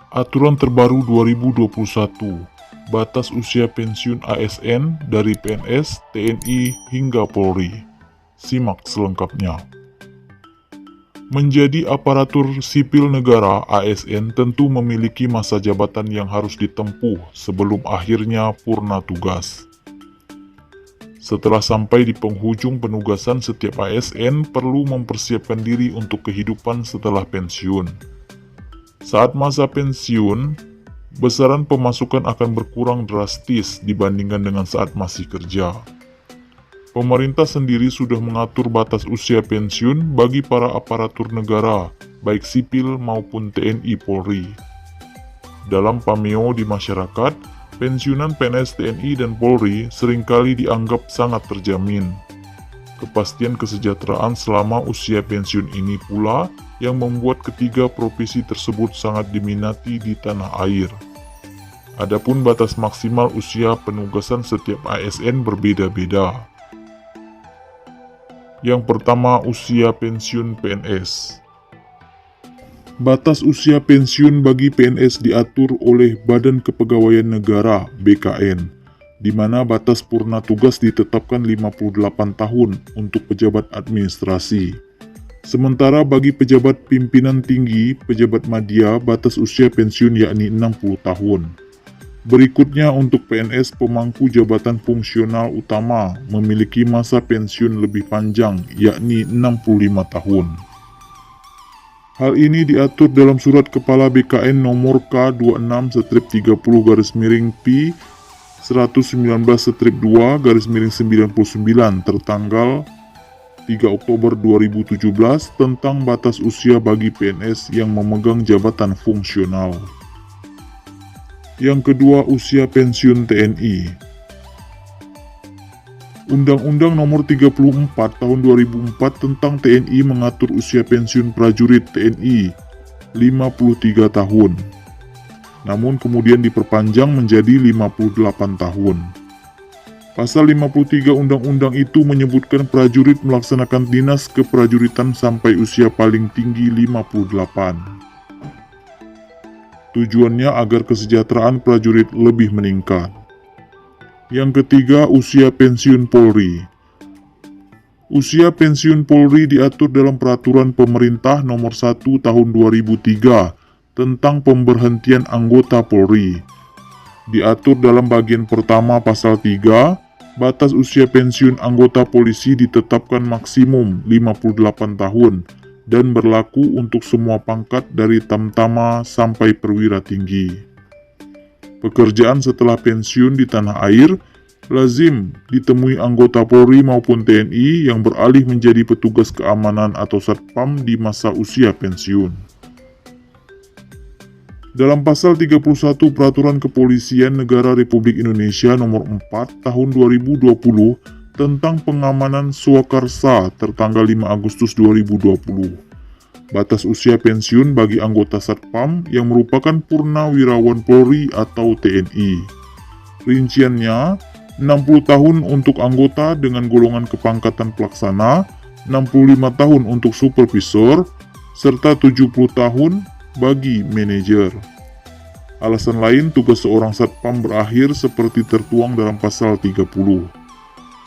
Aturan terbaru 2021, batas usia pensiun ASN dari PNS, TNI, hingga Polri. Simak selengkapnya. Menjadi aparatur sipil negara, ASN tentu memiliki masa jabatan yang harus ditempuh sebelum akhirnya purna tugas. Setelah sampai di penghujung penugasan, setiap ASN perlu mempersiapkan diri untuk kehidupan setelah pensiun. Saat masa pensiun, besaran pemasukan akan berkurang drastis dibandingkan dengan saat masih kerja. Pemerintah sendiri sudah mengatur batas usia pensiun bagi para aparatur negara, baik sipil maupun TNI Polri. Dalam pameo di masyarakat, pensiunan PNS, TNI, dan Polri seringkali dianggap sangat terjamin. Kepastian kesejahteraan selama usia pensiun ini pula yang membuat ketiga profesi tersebut sangat diminati di tanah air. Adapun batas maksimal usia penugasan setiap ASN berbeda-beda. Yang pertama, usia pensiun PNS. Batas usia pensiun bagi PNS diatur oleh Badan Kepegawaian Negara (BKN), di mana batas purna tugas ditetapkan 58 tahun untuk pejabat administrasi. Sementara bagi pejabat pimpinan tinggi, pejabat madya, batas usia pensiun yakni 60 tahun. Berikutnya untuk PNS pemangku jabatan fungsional utama memiliki masa pensiun lebih panjang yakni 65 tahun. Hal ini diatur dalam Surat Kepala BKN nomor K26/30-P 119/2/99 tertanggal 3 Oktober 2017 tentang batas usia bagi PNS yang memegang jabatan fungsional. Yang kedua, usia pensiun TNI. Undang-Undang Nomor 34 Tahun 2004 tentang TNI mengatur usia pensiun prajurit TNI 53 tahun. Namun kemudian diperpanjang menjadi 58 tahun. Pasal 53 undang-undang itu menyebutkan prajurit melaksanakan dinas keprajuritan sampai usia paling tinggi 58. Tujuannya agar kesejahteraan prajurit lebih meningkat. Yang ketiga, usia pensiun Polri. Usia pensiun Polri diatur dalam Peraturan Pemerintah Nomor 1 Tahun 2003 tentang pemberhentian anggota Polri. Diatur dalam bagian pertama pasal 3, batas usia pensiun anggota polisi ditetapkan maksimum 58 tahun dan berlaku untuk semua pangkat dari tamtama sampai perwira tinggi. Pekerjaan setelah pensiun di tanah air lazim ditemui anggota Polri maupun TNI yang beralih menjadi petugas keamanan atau satpam di masa usia pensiun. Dalam pasal 31 Peraturan Kepolisian Negara Republik Indonesia Nomor 4 Tahun 2020 tentang pengamanan swakarsa tertanggal 5 Agustus 2020. Batas usia pensiun bagi anggota satpam yang merupakan purnawirawan Polri atau TNI. Rinciannya, 60 tahun untuk anggota dengan golongan kepangkatan pelaksana, 65 tahun untuk supervisor, serta 70 tahun bagi manajer. Alasan lain tugas seorang satpam berakhir seperti tertuang dalam pasal 30,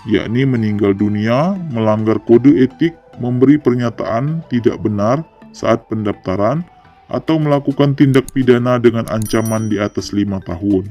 yakni meninggal dunia, melanggar kode etik, memberi pernyataan tidak benar saat pendaftaran, atau melakukan tindak pidana dengan ancaman di atas 5 tahun.